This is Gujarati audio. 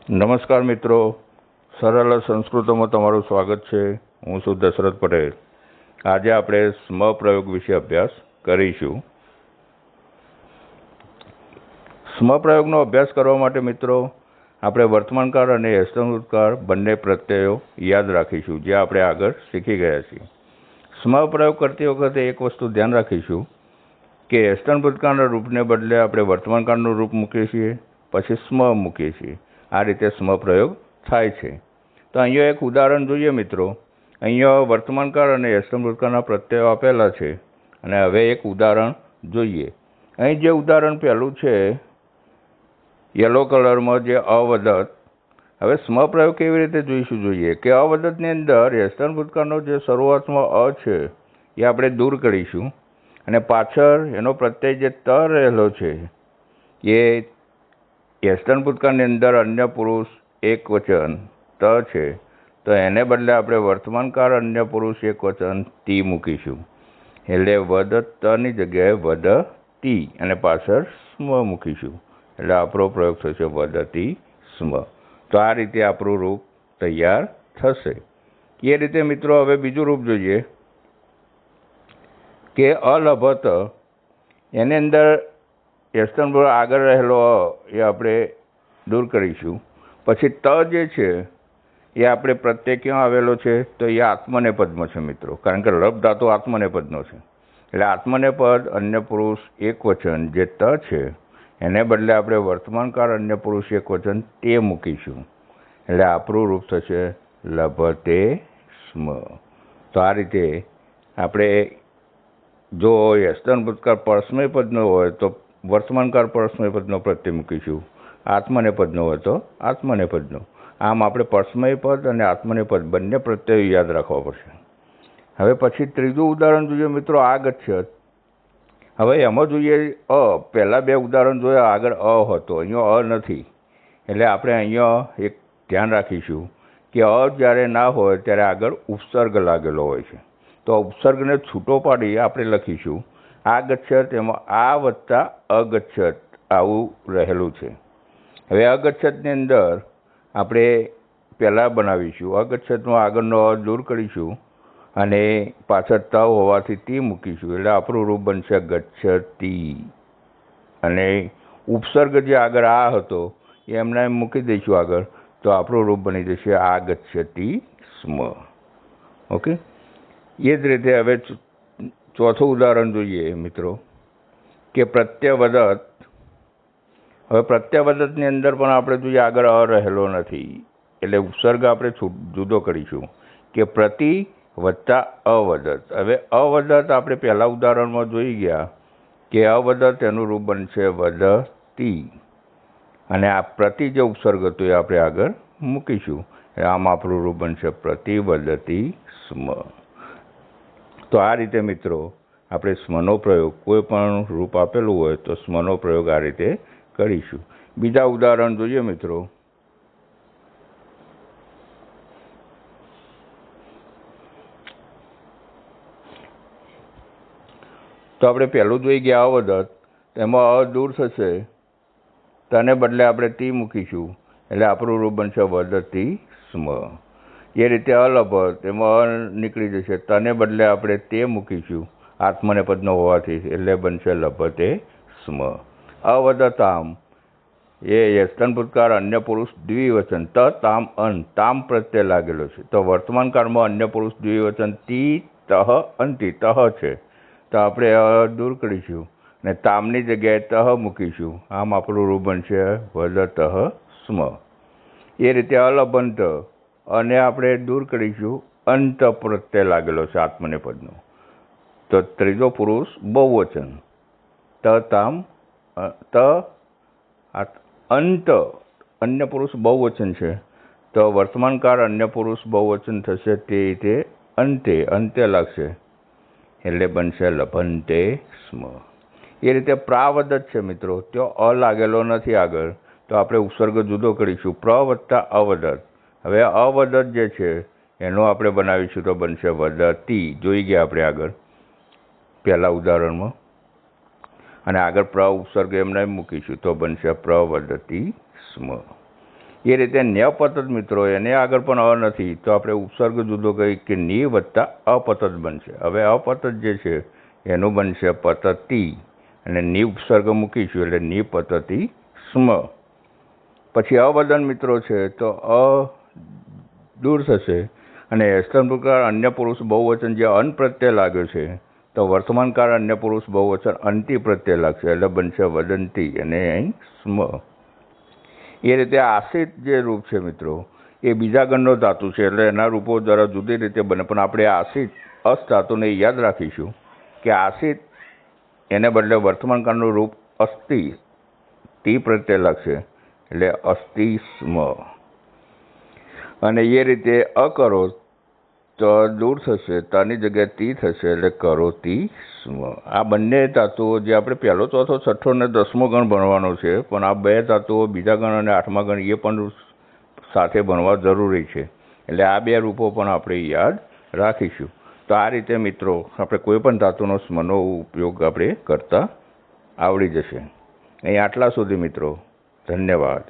નમસ્કાર મિત્રો, સરળ સંસ્કૃતમાં તમારું સ્વાગત છે. હું છું દશરથ પટેલ. આજે આપણે સ્મ પ્રયોગ વિશે અભ્યાસ કરીશું. સ્મ પ્રયોગનો અભ્યાસ કરવા માટે મિત્રો આપણે વર્તમાનકાળ અને યસ્તભૂતકાળ બંને પ્રત્યયો યાદ રાખીશું, જે આપણે આગળ શીખી ગયા છીએ. સ્મ પ્રયોગ કરતી વખતે એક વસ્તુ ધ્યાન રાખીશું કે યસ્તભૂતકાળના રૂપને બદલે આપણે વર્તમાનકાળનું રૂપ મૂકીએ છીએ, પછી સ્મ મૂકીએ છીએ. આ રીતે સ્મ પ્રયોગ થાય છે. તો અહીંયા એક ઉદાહરણ જોઈએ મિત્રો. અહીંયા વર્તમાનકાળ અને યસ્તભૂતકાળના પ્રત્યયો આપેલા છે અને હવે એક ઉદાહરણ જોઈએ. અહીં જે ઉદાહરણ પહેલું છે યલો કલરમાં, જે અવદત. હવે સ્મ પ્રયોગ કેવી રીતે જોઈશું જોઈએ કે અવદતની અંદર યસ્તભૂતકાળનો જે શરૂઆતમાં અ છે એ આપણે દૂર કરીશું અને પાછળ એનો પ્રત્યય જે ત રહેલો છે એ યસ્તભૂતકાળની અંદર અન્ય પુરુષ એક વચન ત છે, તો એને બદલે આપણે વર્તમાનકાળ અન્ય પુરુષ એક વચન તી મૂકીશું. એટલે વદતની જગ્યાએ વદતી અને પાછળ સ્મ મૂકીશું. એટલે આપણો પ્રયોગ થશે વદતી સ્મ. તો આ રીતે આપણું રૂપ તૈયાર થશે. એ રીતે મિત્રો હવે બીજું રૂપ જોઈએ કે અલભત. એની અંદર યસ્તભૂત આગળ રહેલો એ આપણે દૂર કરીશું. પછી ત જે છે એ આપણે પ્રત્યય ક્યાં આવેલો છે તો એ આત્મનેપદમાં છે મિત્રો, કારણ કે લભ ધાતુ આત્મનેપદનો છે. એટલે આત્મનેપદ અન્ય પુરુષ એક વચન જે ત છે એને બદલે આપણે વર્તમાનકાળ અન્ય પુરુષ એક વચન તે મૂકીશું. એટલે આપણું રૂપ થશે લભતે સ્મ. તો આ રીતે આપણે જો યસ્તભૂતકાળ પરસ્મય પદનો હોય તો વર્તમાનકાળ પરસ્મય પદનો પ્રત્યય મૂકીશું, આત્મનેપદનો હોય તો આત્મનેપદનો. આમ આપણે પરસ્મય પદ અને આત્મનેપદ બંને પ્રત્યયો યાદ રાખવા પડશે. હવે પછી ત્રીજું ઉદાહરણ જોઈએ મિત્રો, આગચ્છત. હવે એમાં જોઈએ અ. પહેલાં બે ઉદાહરણ જોયા, આગળ અ હતો, અહીંયા અ નથી. એટલે આપણે અહીંયા એક ધ્યાન રાખીશું કે અ જ્યારે ના હોય ત્યારે આગળ ઉપસર્ગ લાગેલો હોય છે. તો ઉપસર્ગને છૂટો પાડી આપણે લખીશું આગચ્છત. એમાં આ વત્તા અગચ્છત આવું રહેલું છે. હવે અગચ્છતની અંદર આપણે પહેલાં બનાવીશું. અગચ્છતમાં આગળનો અ દૂર કરીશું અને પાછળ ત હોવાથી તી મૂકીશું. એટલે આપણું રૂપ બનશે ગચ્છતી. અને ઉપસર્ગ જે આગળ આ હતો એ એમને મૂકી દઈશું આગળ, તો આપણું રૂપ બની જશે આગચ્છતી સ્મ. ઓકે. એ જ રીતે હવે ચોથું ઉદાહરણ જોઈએ મિત્રો કે પ્રત્યવદત. હવે પ્રત્યવદતની અંદર પણ આપણે જોઈએ આગળ અ રહેલો નથી, એટલે ઉપસર્ગ આપણે જુદો કરીશું કે પ્રતિ વત્તા અવદત. હવે અવદત આપણે પહેલા ઉદાહરણમાં જોઈ ગયા કે અવદત એનું રૂપ બનશે વદતી અને આ પ્રતિ જે ઉપસર્ગ હતો એ આપણે આગળ મૂકીશું. આમ આપણું રૂપ બનશે પ્રતિવદતી સ્મ. તો આ રીતે મિત્રો આપણે સ્મનો પ્રયોગ, કોઈ પણ રૂપ આપેલું હોય તો સ્મનો પ્રયોગ આ રીતે કરીશું. બીજા ઉદાહરણ જોઈએ મિત્રો. તો આપણે પહેલું જોઈ ગયા અવદત. તેમાં અ દૂર થશે, તેને બદલે આપણે તી મૂકીશું. એટલે આપણું રૂપ બનશે વદતી સ્મ. એ રીતે અલભત, એમાં અ નીકળી જશે, તને બદલે આપણે તે મૂકીશું આત્મનેપદનો હોવાથી. એટલે બનશે લભતે સ્મ. અવદતામ એ યસ્તભૂતકાળ અન્ય પુરુષ દ્વિવચન ત તામ અન, તામ પ્રત્યય લાગેલો છે. તો વર્તમાન કાળમાં અન્ય પુરુષ દ્વિવચન તી તહ અંતિ તહ છે, તો આપણે અ દૂર કરીશું અને તામની જગ્યાએ તહ મૂકીશું. આમ આપણું રૂપ બનશે વદતઃ સ્મ. એ રીતે અલભંત, અને આપણે દૂર કરીશું, અંત પ્રત્યય લાગેલો છે આત્મનેપદનો. તો ત્રીજો પુરુષ બહુવચન ત તામ ત અંત અન્ય પુરુષ બહુવચન છે, તો વર્તમાનકાળ અન્ય પુરુષ બહુવચન થશે તે રીતે અંતે, અંતે લાગશે. એટલે બનશે લભંતે સ્મ. એ રીતે પ્રાવદત છે મિત્રો, ત્યાં અ લાગેલો નથી આગળ, તો આપણે ઉપસર્ગ જુદો કરીશું, પ્ર વત્તા અવદત. હવે અવદત જે છે એનું આપણે બનાવીશું તો બનશે વદતી. જોઈ ગયા આપણે આગળ પહેલા ઉદાહરણમાં. અને આગળ પ્ર ઉપસર્ગ એમને મૂકીશું તો બનશે પ્રવદતી સ્મ. એ રીતે ન્યપતત મિત્રો એને આગળ પણ અ નથી તો આપણે ઉપસર્ગ જુદો કહી કે ની વત્તા અપતત બનશે. હવે અપતત જે છે એનું બનશે પતતી અને ની ઉપસર્ગ મૂકીશું એટલે નિપતતી સ્મ. પછી અવદન મિત્રો છે તો અ દૂર થશે અને હેસ્તનપુરકાર અન્ય પુરુષ બહુવચન જે અન પ્રત્યય લાગ્યો છે તો વર્તમાનકાળ અન્ય પુરુષ બહુવચન અંતિ પ્રત્યય લાગશે એટલે બનશે વદંતી અને અહીં સ્મ. એ રીતે આશ્રિત જે રૂપ છે મિત્રો એ બીજા ગણનો ધાતુ છે એટલે એના રૂપો દ્વારા જુદી રીતે બને. પણ આપણે આશ્રિત અસ ધાતુને યાદ રાખીશું કે આશ્રિત એને બદલે વર્તમાનકાળનું રૂપ અસ્થિ તી પ્રત્યય લાગશે એટલે અસ્થિ સ્મ. અને એ રીતે અકરો તો દૂર થશે તાની જગ્યાએ તી થશે એટલે કરોતી સ્મ. આ બંને ધાતુઓ જે આપણે પહેલો ચોથો છઠ્ઠો અને 10મો ગણ ભણવાનો છે પણ આ બે ધાતુઓ બીજા ગણ અને 8મા ગણ એ પણ સાથે ભણવા જરૂરી છે એટલે આ બે રૂપો પણ આપણે યાદ રાખીશું. તો આ રીતે મિત્રો આપણે કોઈ પણ ધાતુનો સ્મનો ઉપયોગ આપણે કરતા આવડી જશે. અહીં આટલા સુધી મિત્રો. ધન્યવાદ.